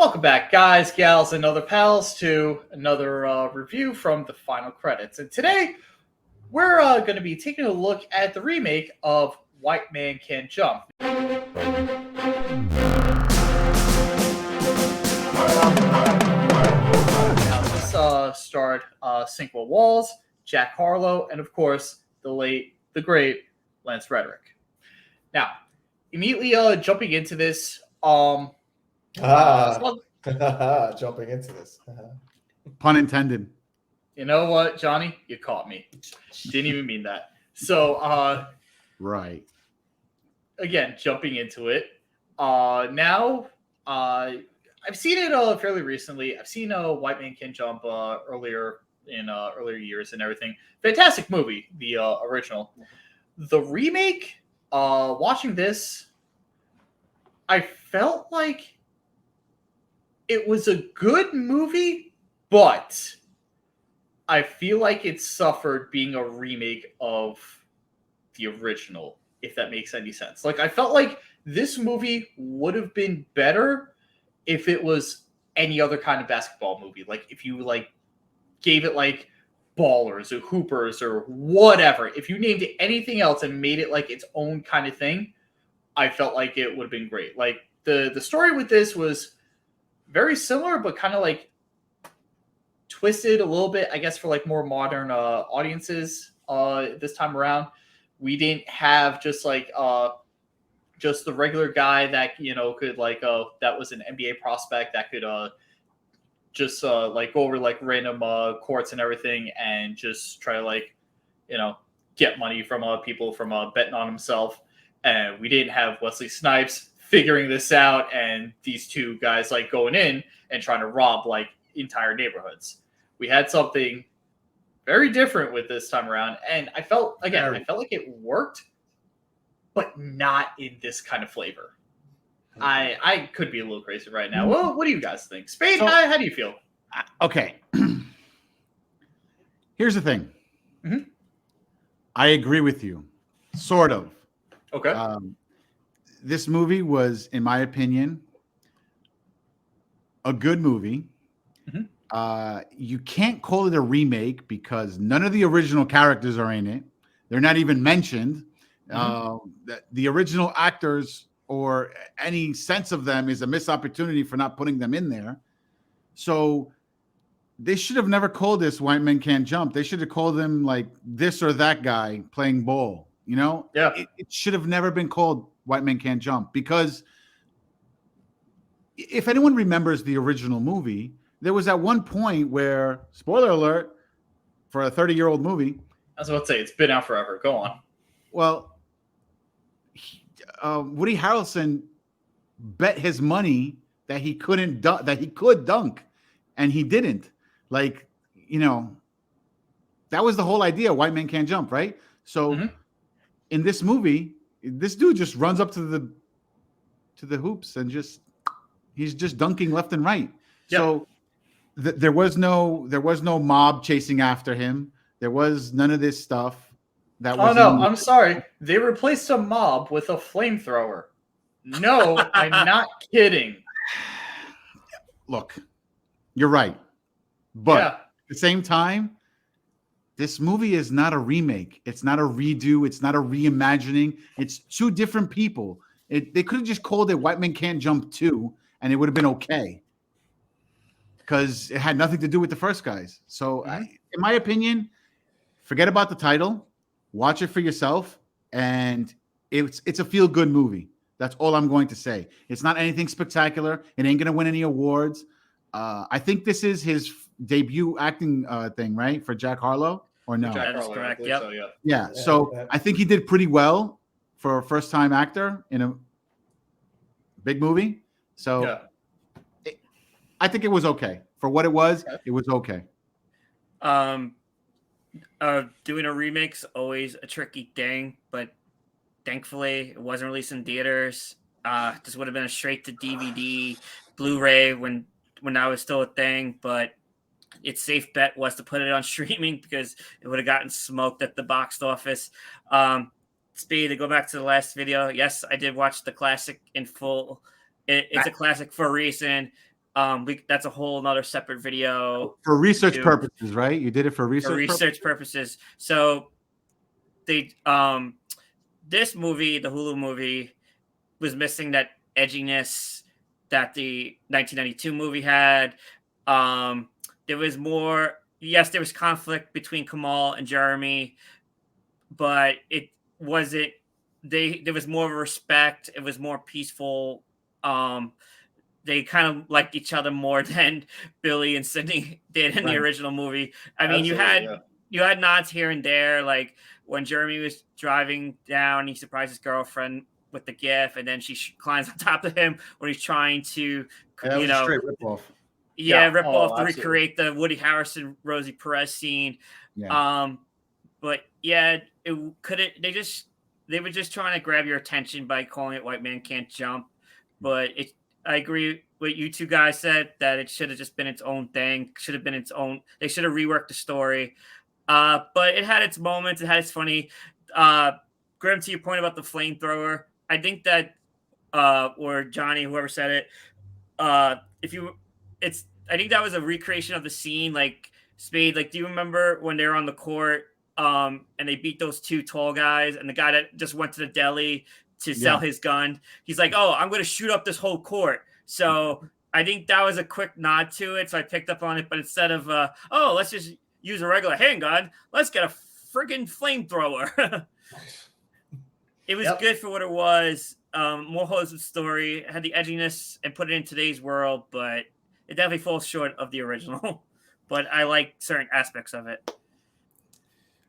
Welcome back, guys, gals, and other pals, to another review from the final credits. And today, we're going to be taking a look at the remake of White Man Can't Jump. Now, this starred Cinqua Walls, Jack Harlow, and of course, the great Lance Reddick. Now, immediately jumping into this, jumping into this. Pun intended. You know what, Johnny? You caught me. Didn't even mean that. So, right. Again, jumping into it. Now, I've seen it fairly recently. I've seen White Man Can't Jump earlier years and everything. Fantastic movie, the original. The remake, watching this, I felt like it was a good movie, but I feel like it suffered being a remake of the original, if that makes any sense. Like, I felt like this movie would have been better if it was any other kind of basketball movie. Like, if you, gave it, Ballers or Hoopers or whatever. If you named it anything else and made it, its own kind of thing, I felt like it would have been great. Like, the story with this was very similar, but kind of, twisted a little bit, I guess, for, more modern audiences this time around. We didn't have just the regular guy that could that was an NBA prospect that could just go over random courts and everything and just try to get money from people from betting on himself. And we didn't have Wesley Snipes figuring this out and these two guys going in and trying to rob entire neighborhoods. We had something very different with this time around, and I felt like it worked, but not in this kind of flavor. I could be a little crazy right now. Well, what do you guys think? Spade, how do you feel? Okay. Here's the thing. Mm-hmm. I agree with you. Sort of. Okay. This movie was, in my opinion, a good movie. Mm-hmm. You can't call it a remake because none of the original characters are in it. They're not even mentioned. Mm-hmm. The original actors or any sense of them is a missed opportunity for not putting them in there. So they should have never called this White Men Can't Jump. They should have called them this or that guy playing ball. Yeah. It should have never been called White Men Can't Jump, because if anyone remembers the original movie, there was at one point where, spoiler alert, for a 30-year-old movie. I was about to say, it's been out forever. Go on. Well, Woody Harrelson bet his money that he could dunk, and he didn't. That was the whole idea. White Men Can't Jump, right? So in this movie, this dude just runs up to the hoops and he's just dunking left and right. Yep. So there was no mob chasing after him. There was none of this stuff. I'm sorry. They replaced a mob with a flamethrower. No, I'm not kidding. Look, you're right. But at the same time, this movie is not a remake. It's not a redo. It's not a reimagining. It's two different people. They could have just called it White Men Can't Jump 2, and it would have been okay, because it had nothing to do with the first guys. So, in my opinion, forget about the title. Watch it for yourself, and it's a feel-good movie. That's all I'm going to say. It's not anything spectacular. It ain't going to win any awards. I think this is his debut acting thing, right, for Jack Harlow, or no? That is correct. Yep. So, yeah. So I think he did pretty well for a first-time actor in a big movie. So I think it was okay. For what it was, it was okay. Doing a remake's always a tricky thing, but thankfully it wasn't released in theaters. This would have been a straight to DVD, Blu-ray when that was still a thing, but its safe bet was to put it on streaming because it would have gotten smoked at the box office. Spade, to go back to the last video, yes, I did watch the classic in full. It's a classic for a reason. That's a whole another separate video For research to- purposes, right? You did it for research purposes. So they this movie, the Hulu movie, was missing that edginess that the 1992 movie had. There was more. Yes, there was conflict between Kamal and Jeremy, but it wasn't. There was more respect. It was more peaceful. They kind of liked each other more than Billy and Sydney did in the original movie. I mean, you had nods here and there, like when Jeremy was driving down, he surprised his girlfriend with the gift, and then she climbs on top of him when he's trying to, That was a straight ripoff. Rip off to absolutely. recreate the Woody Harrelson Rosie Perez scene. Yeah. But yeah, it couldn't. They were just trying to grab your attention by calling it White Man Can't Jump. But I agree with you two guys said that it should have just been its own thing. Should have been its own. They should have reworked the story. But it had its moments. It had its funny. Grim, to your point about the flamethrower, I think that, or Johnny, whoever said it, I think that was a recreation of the scene, like Spade. Like, do you remember when they were on the court, and they beat those two tall guys, and the guy that just went to the deli to sell his gun, he's like, "Oh, I'm going to shoot up this whole court." So I think that was a quick nod to it. So I picked up on it, but instead of, let's just use a regular handgun, let's get a friggin' flamethrower. It was good for what it was. More wholesome story, had the edginess and put it in today's world, but it definitely falls short of the original. But I like certain aspects of it.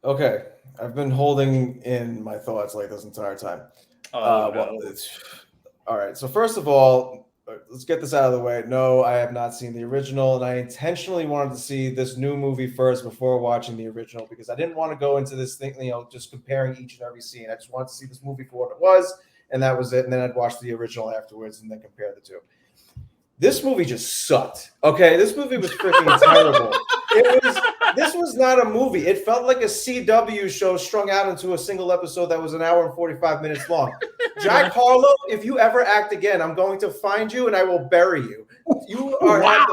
Okay, I've been holding in my thoughts like this entire time. All right. So first of all, let's get this out of the way. No, I have not seen the original, and I intentionally wanted to see this new movie first before watching the original because I didn't want to go into this thing, just comparing each and every scene. I just wanted to see this movie for what it was, and that was it. And then I'd watch the original afterwards and then compare the two. This movie just sucked. Okay, this movie was freaking terrible. This was not a movie. It felt like a CW show strung out into a single episode that was an hour and 45 minutes long. Jack Harlow, if you ever act again, I'm going to find you and I will bury you. You are first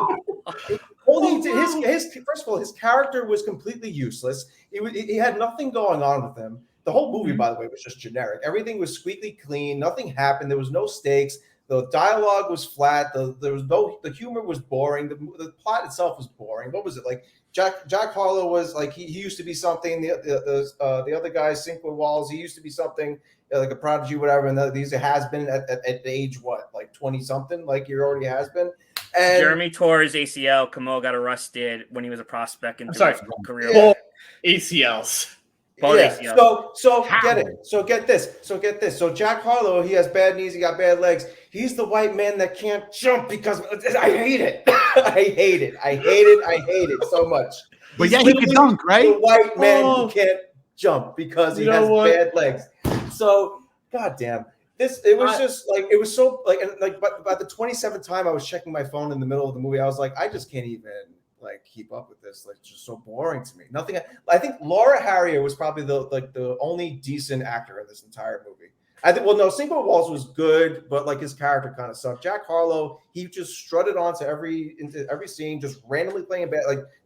of all, his character was completely useless. He had nothing going on with him. The whole movie, by the way, was just generic. Everything was squeaky clean. Nothing happened. There was no stakes. The dialogue was flat. The humor was boring. The plot itself was boring. What was it like? Jack Harlow was like he used to be something. The other guy, Cinco Walls, he used to be something like a prodigy, whatever. And these has been at age what, like 20 something, like he already has been. And Jeremy tore his ACL. Kamal got arrested when he was a prospect in his career. Both ACLs. ACLs. So get it. So get this. So Jack Harlow, he has bad knees. He got bad legs. He's the white man that can't jump because I hate it. I hate it so much. But yeah, he can dunk, right? The white man who can't jump because he has bad legs. So, goddamn. It was so but by the 27th time I was checking my phone in the middle of the movie, I was like, I just can't even keep up with this. Like, it's just so boring to me. Nothing. I think Laura Harrier was probably the only decent actor in this entire movie. I think. Well, no, Cinco Walls was good, but his character kind of sucked. Jack Harlow, he just strutted onto every scene, just randomly playing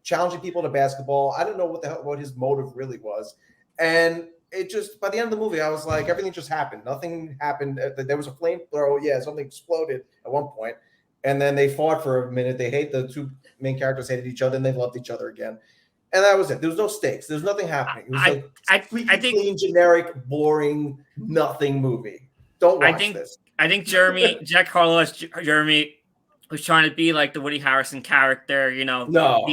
challenging people to basketball. I don't know what his motive really was, and it just by the end of the movie, I was like, everything just happened. Nothing happened. There was a flamethrower. Yeah, something exploded at one point, and then they fought for a minute. The two main characters hated each other, and they loved each other again. And that was it. There was no stakes. There was nothing happening. It was I think clean, generic, boring, nothing movie. Don't watch this. I think Jack Harlow as Jeremy was trying to be like the Woody Harrelson character, be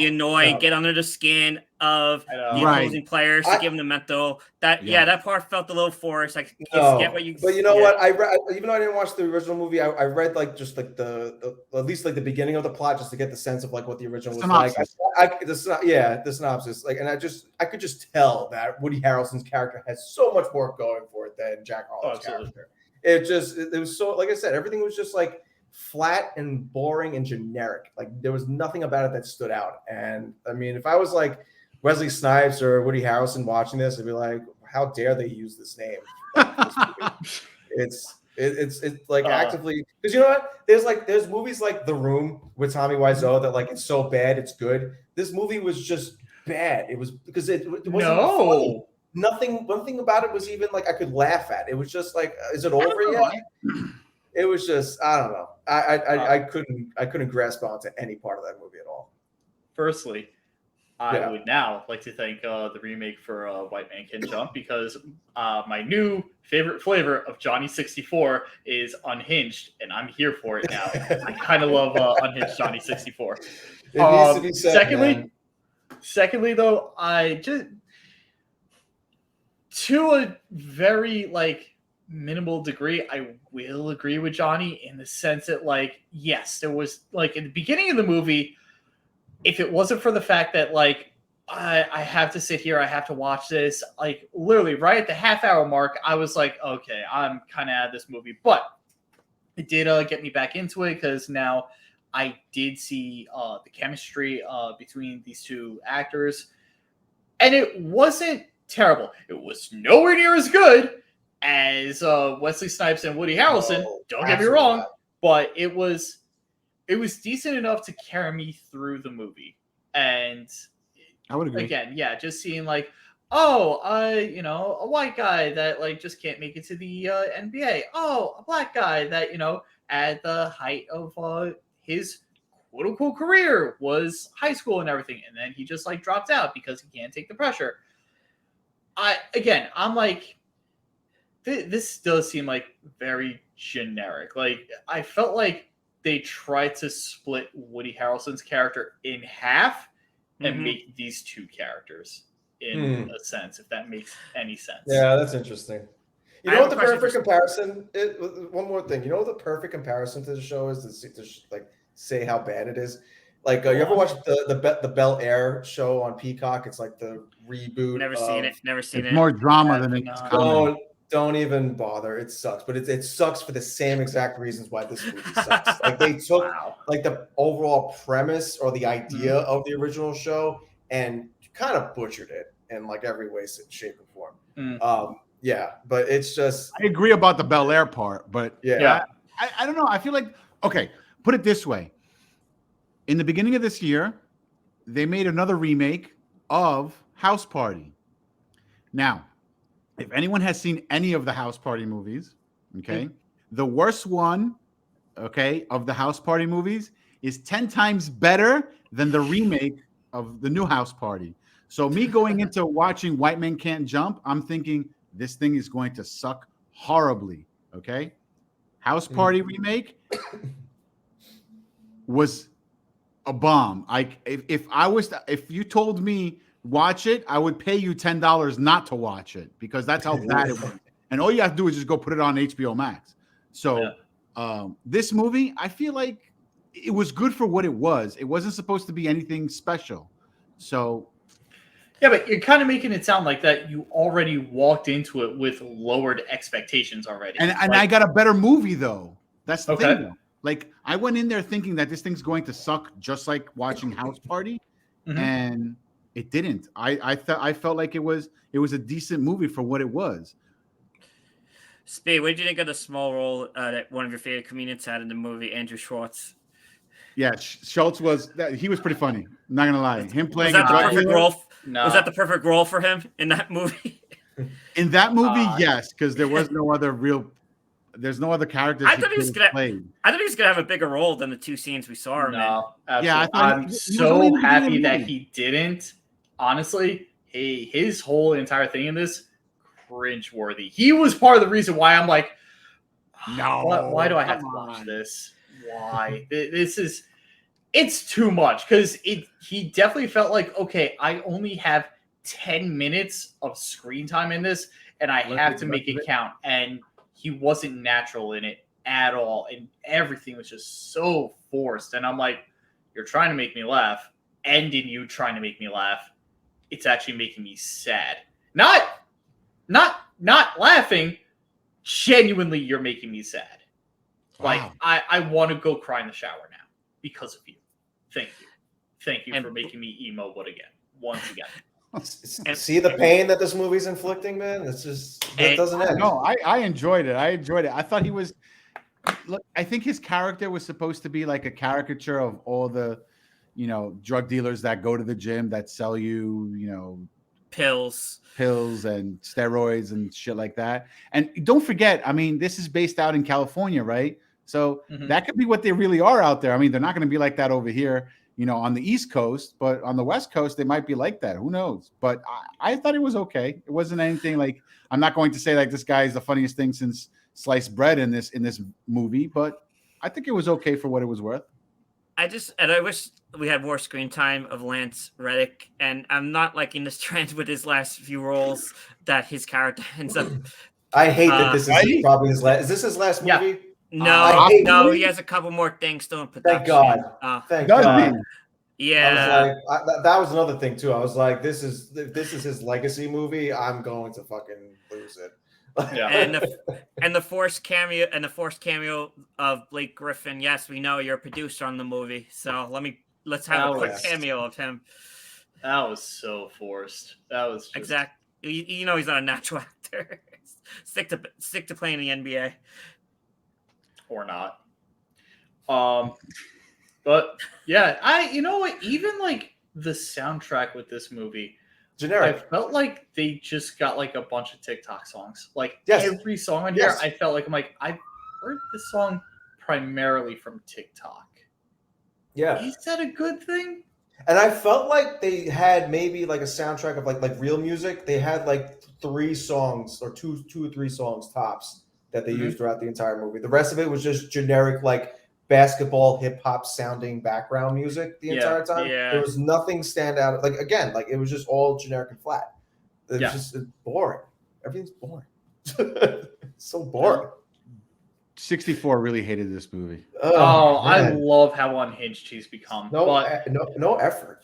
annoyed, get under the skin of the opposing players to give them the mental. That part felt a little forced. Like, get what you. But you know what? I read, even though I didn't watch the original movie, I read the at least the beginning of the plot just to get the sense of what the original was like. The synopsis, and I could just tell that Woody Harrelson's character has so much more going for it than Jack Harlow's character. It was so, like I said, everything was just flat and boring and generic. There was nothing about it that stood out. And I mean, if I was Wesley Snipes or Woody Harrelson watching this, I'd be like, how dare they use this name? It's like actively, because you know what? There's movies like The Room with Tommy Wiseau that like it's so bad it's good. This movie was just bad. It was because it wasn't even funny. One thing about it was even like I could laugh at. It was just like, is it over yet? It was just, I don't know. I couldn't grasp onto any part of that movie at all. Firstly, I would now like to thank the remake for White Man Can Jump, because my new favorite flavor of Johnny 64 is Unhinged, and I'm here for it now. I kind of love Unhinged Johnny 64. It needs to be said, secondly, though, I just, to a very like minimal degree, I will agree with Johnny in the sense that, like, yes, there was like in the beginning of the movie, if it wasn't for the fact that like I have to sit here, I have to watch this, like literally right at the half-hour mark, I was like, okay, I'm kind of out of this movie. But it did get me back into it, because now I did see the chemistry between these two actors, and it wasn't terrible. It was nowhere near as good as Wesley Snipes and Woody Harrelson. Don't get me wrong, but it was decent enough to carry me through the movie. And I would agree. Again, yeah, just seeing like, a white guy that like just can't make it to the NBA. Oh, a black guy that at the height of his quote unquote career was high school and everything, and then he just like dropped out because he can't take the pressure. I'm like, this does seem like very generic. Like, I felt like they tried to split Woody Harrelson's character in half and make these two characters in a sense, if that makes any sense. Yeah, that's interesting. You know what the perfect comparison? One more thing. You know what the perfect comparison to the show is to like say how bad it is. Like, you ever watch the Bel Air show on Peacock? It's like the reboot. Never seen it. It's more drama than it's comedy. Don't even bother. It sucks, but it sucks for the same exact reasons why this movie sucks. Like, they took like the overall premise or the idea of the original show and kind of butchered it in like every way, shape, and form. Yeah, but it's just, I agree about the Bel Air part, but yeah. I don't know. I feel like, okay, put it this way. In the beginning of this year, they made another remake of House Party. Now, if anyone has seen any of the House Party movies, okay, the worst one, okay, of the House Party movies is 10 times better than the remake of the new House Party. So me going into watching White Men Can't Jump, I'm thinking this thing is going to suck horribly, okay? House Party remake was a bomb. If you told me watch it, I would pay you $10 not to watch it, because that's how bad it was. And all you have to do is just go put it on HBO Max. So this movie, I feel like it was good for what it was. It wasn't supposed to be anything special. So yeah, but you're kind of making it sound like that you already walked into it with lowered expectations already. And I got a better movie though. That's the thing though. Like, I went in there thinking that this thing's going to suck just like watching House Party, and it didn't. I felt like it was a decent movie for what it was. Spade, what did you think of the small role that one of your favorite comedians had in the movie, Andrew Schwartz? Yeah, Schultz he was pretty funny. I'm not gonna lie. Him playing was that the perfect role? No. Was that the perfect role for him in that movie? In that movie, yes, because there's no other characters. I thought he was gonna have a bigger role than the two scenes we saw him in. Yeah, I'm so happy that he didn't. Honestly, his whole entire thing in this, cringeworthy. He was part of the reason why I'm like, why do I have to watch this? Why? It's too much, because he definitely felt like, okay, I only have 10 minutes of screen time in this, and I have to make it count. And he wasn't natural in it at all, and everything was just so forced. And I'm like, you're trying to make me laugh, and in you trying to make me laugh, it's actually making me sad. Not laughing. Genuinely, you're making me sad. Wow. Like, I want to go cry in the shower now because of you. Thank you for making me emo once again. See the pain that this movie's inflicting, man. It's just it doesn't end. No, I enjoyed it. I thought he was. Look, I think his character was supposed to be like a caricature of all the, drug dealers that go to the gym that sell you, pills and steroids and shit like that. And don't forget, I mean, this is based out in California, right? So that could be what they really are out there. I mean, they're not going to be like that over here, on the East Coast, but on the West Coast, they might be like that. Who knows? But I thought it was okay. It wasn't anything like, I'm not going to say like this guy is the funniest thing since sliced bread in this movie, but I think it was okay for what it was worth. I wish we had more screen time of Lance Reddick, and I'm not liking this trend with his last few roles that his character ends up. I hate that this is probably his last. Is this his last movie? No, he has a couple more things still in production. Thank God. Thank God. Yeah, I was like, that was another thing too. I was like, this is his legacy movie. I'm going to fucking lose it. Yeah. and the forced cameo of Blake Griffin. Yes, we know you're a producer on the movie, so let's have a quick cameo of him. That was so forced. That was just... exactly. He's not a natural actor. Stick to playing in the NBA or not. But yeah, you know what? Even like the soundtrack with this movie. Generic. I felt like they just got like a bunch of TikTok songs. Like every song on here, I felt like I've heard this song primarily from TikTok. Yeah. Is that a good thing? And I felt like they had maybe like a soundtrack of like real music. They had like 3 songs or two or three songs tops that they used throughout the entire movie. The rest of it was just generic like basketball hip hop sounding background music the entire time. Yeah. There was nothing stand out. Like again, like it was just all generic and flat. It was just boring. Everything's boring. So boring. 64 really hated this movie. I love how unhinged he's become. No effort.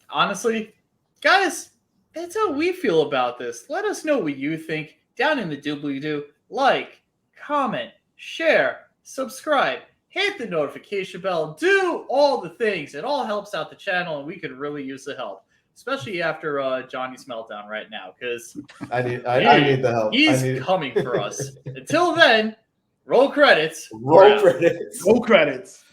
Honestly, guys, that's how we feel about this. Let us know what you think down in the doobly-doo. Like, comment, share, subscribe. Hit the notification bell, do all the things. It all helps out the channel, and we could really use the help, especially after Johnny's meltdown right now, because I need the help. He's coming for us. Until then, roll credits. Roll credits. Roll credits.